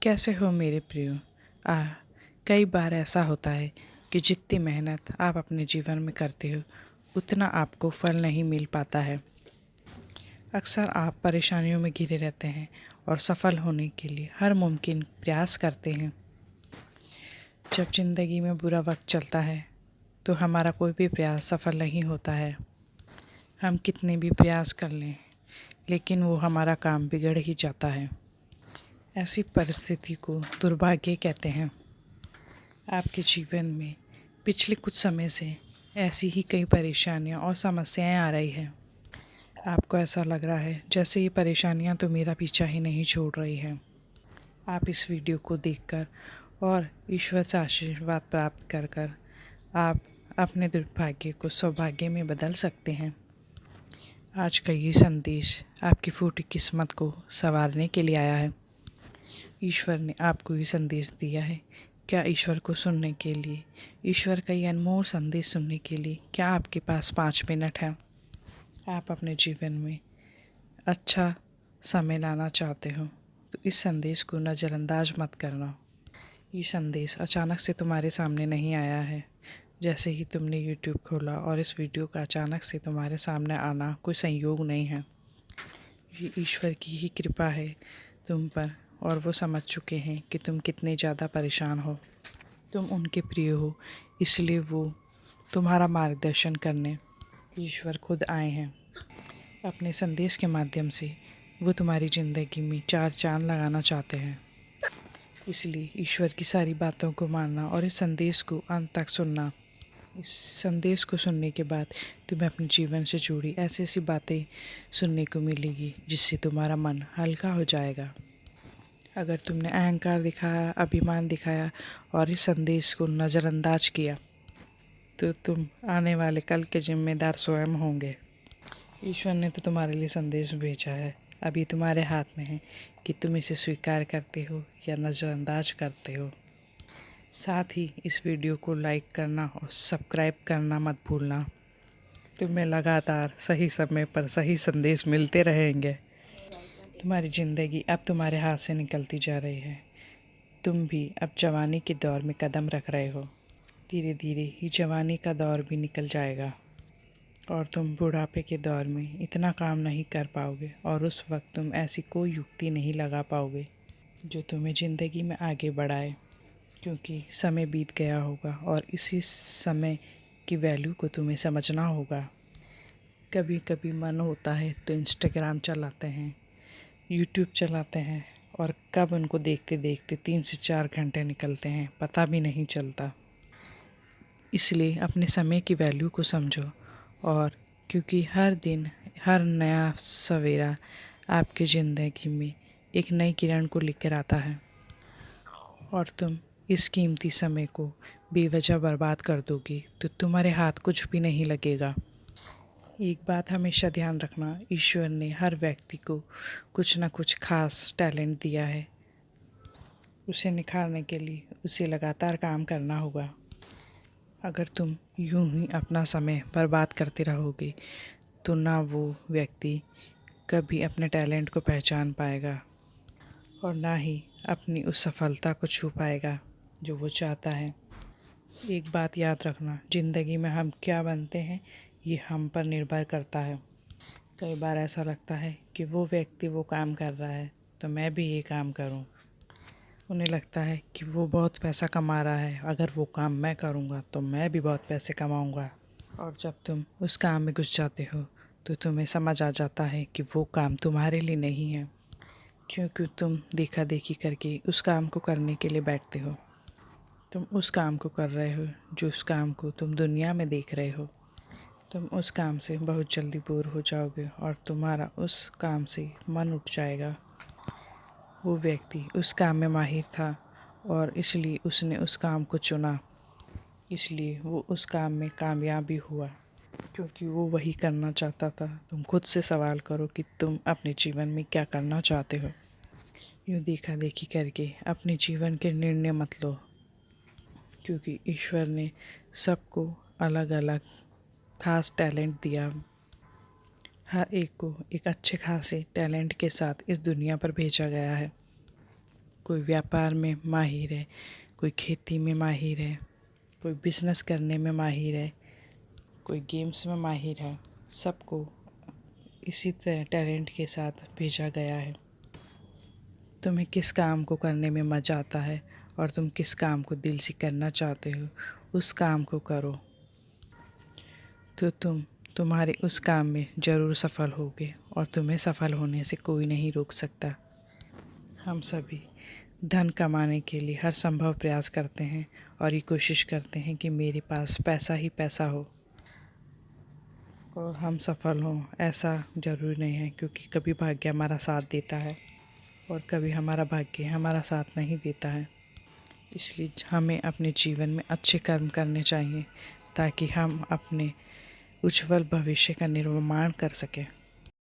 कैसे हो मेरे प्रियो। आ कई बार ऐसा होता है कि जितनी मेहनत आप अपने जीवन में करते हो उतना आपको फल नहीं मिल पाता है। अक्सर आप परेशानियों में घिरे रहते हैं और सफल होने के लिए हर मुमकिन प्रयास करते हैं। जब ज़िंदगी में बुरा वक्त चलता है तो हमारा कोई भी प्रयास सफल नहीं होता है। हम कितने भी प्रयास कर लें लेकिन वो हमारा काम बिगड़ ही जाता है। ऐसी परिस्थिति को दुर्भाग्य कहते हैं। आपके जीवन में पिछले कुछ समय से ऐसी ही कई परेशानियां और समस्याएं आ रही हैं। आपको ऐसा लग रहा है जैसे ये परेशानियां तो मेरा पीछा ही नहीं छोड़ रही हैं। आप इस वीडियो को देखकर और ईश्वर से आशीर्वाद प्राप्त कर आप अपने दुर्भाग्य को सौभाग्य में बदल सकते हैं। आज का ये संदेश आपकी फूटी किस्मत को संवारने के लिए आया है। ईश्वर ने आपको ये संदेश दिया है। क्या ईश्वर को सुनने के लिए, ईश्वर का ये अनमोल संदेश सुनने के लिए क्या आपके पास 5 मिनट है? आप अपने जीवन में अच्छा समय लाना चाहते हो तो इस संदेश को नज़रअंदाज मत करना। ये संदेश अचानक से तुम्हारे सामने नहीं आया है। जैसे ही तुमने यूट्यूब खोला और इस वीडियो का अचानक से तुम्हारे सामने आना कोई संयोग नहीं है। ये ईश्वर की ही कृपा है तुम पर, और वो समझ चुके हैं कि तुम कितने ज़्यादा परेशान हो। तुम उनके प्रिय हो, इसलिए वो तुम्हारा मार्गदर्शन करने ईश्वर खुद आए हैं। अपने संदेश के माध्यम से वो तुम्हारी ज़िंदगी में 4 चाँद लगाना चाहते हैं। इसलिए ईश्वर की सारी बातों को मानना और इस संदेश को अंत तक सुनना। इस संदेश को सुनने के बाद तुम्हें अपने जीवन से जुड़ी ऐसी ऐसी बातें सुनने को मिलेगी जिससे तुम्हारा मन हल्का हो जाएगा। अगर तुमने अहंकार दिखाया, अभिमान दिखाया और इस संदेश को नज़रअंदाज किया तो तुम आने वाले कल के जिम्मेदार स्वयं होंगे। ईश्वर ने तो तुम्हारे लिए संदेश भेजा है, अभी तुम्हारे हाथ में है कि तुम इसे स्वीकार करते हो या नज़रअंदाज करते हो। साथ ही इस वीडियो को लाइक करना और सब्सक्राइब करना मत भूलना। तुम्हें लगातार सही समय पर सही संदेश मिलते रहेंगे। तुम्हारी ज़िंदगी अब तुम्हारे हाथ से निकलती जा रही है। तुम भी अब जवानी के दौर में कदम रख रहे हो। धीरे धीरे ही जवानी का दौर भी निकल जाएगा और तुम बुढ़ापे के दौर में इतना काम नहीं कर पाओगे और उस वक्त तुम ऐसी कोई युक्ति नहीं लगा पाओगे जो तुम्हें ज़िंदगी में आगे बढ़ाए, क्योंकि समय बीत गया होगा और इसी समय की वैल्यू को तुम्हें समझना होगा। कभी कभी मन होता है तो इंस्टाग्राम चलाते हैं, यूट्यूब चलाते हैं और कब उनको देखते देखते 3 से 4 घंटे निकलते हैं पता भी नहीं चलता। इसलिए अपने समय की वैल्यू को समझो, और क्योंकि हर दिन हर नया सवेरा आपकी ज़िंदगी में एक नई किरण को लेकर आता है और तुम इस कीमती समय को बेवजह बर्बाद कर दोगे तो तुम्हारे हाथ कुछ भी नहीं लगेगा। एक बात हमेशा ध्यान रखना, ईश्वर ने हर व्यक्ति को कुछ न कुछ खास टैलेंट दिया है। उसे निखारने के लिए उसे लगातार काम करना होगा। अगर तुम यूं ही अपना समय बर्बाद करते रहोगे तो ना वो व्यक्ति कभी अपने टैलेंट को पहचान पाएगा और ना ही अपनी उस सफलता को छू पाएगा जो वो चाहता है। एक बात याद रखना, ज़िंदगी में हम क्या बनते हैं ये हम पर निर्भर करता है। कई बार ऐसा लगता है कि वो व्यक्ति वो काम कर रहा है तो मैं भी ये काम करूं। उन्हें लगता है कि वो बहुत पैसा कमा रहा है, अगर वो काम मैं करूंगा तो मैं भी बहुत पैसे कमाऊंगा। और जब तुम उस काम में घुस जाते हो तो तुम्हें समझ आ जाता है कि वो काम तुम्हारे लिए नहीं है, क्योंकि तुम देखा देखी करके उस काम को करने के लिए बैठते हो। तुम उस काम को कर रहे हो जो उस काम को तुम दुनिया में देख रहे हो। तुम उस काम से बहुत जल्दी बोर हो जाओगे और तुम्हारा उस काम से मन उठ जाएगा। वो व्यक्ति उस काम में माहिर था और इसलिए उसने उस काम को चुना, इसलिए वो उस काम में कामयाब भी हुआ, क्योंकि वो वही करना चाहता था। तुम खुद से सवाल करो कि तुम अपने जीवन में क्या करना चाहते हो। यूँ देखा देखी करके अपने जीवन के निर्णय मत लो, क्योंकि ईश्वर ने सबको अलग अलग खास टैलेंट दिया। हर एक को एक अच्छे खासे टैलेंट के साथ इस दुनिया पर भेजा गया है। कोई व्यापार में माहिर है, कोई खेती में माहिर है, कोई बिजनेस करने में माहिर है, कोई गेम्स में माहिर है। सबको इसी तरह टैलेंट के साथ भेजा गया है। तुम्हें किस काम को करने में मज़ा आता है और तुम किस काम को दिल से करना चाहते हो, उस काम को करो तो तुम्हारे उस काम में ज़रूर सफल होगे और तुम्हें सफल होने से कोई नहीं रोक सकता। हम सभी धन कमाने के लिए हर संभव प्रयास करते हैं और ये कोशिश करते हैं कि मेरे पास पैसा ही पैसा हो और हम सफल हों। ऐसा ज़रूरी नहीं है, क्योंकि कभी भाग्य हमारा साथ देता है और कभी हमारा भाग्य हमारा साथ नहीं देता है। इसलिए हमें अपने जीवन में अच्छे कर्म करने चाहिए ताकि हम अपने उज्जवल भविष्य का निर्माण कर सकें।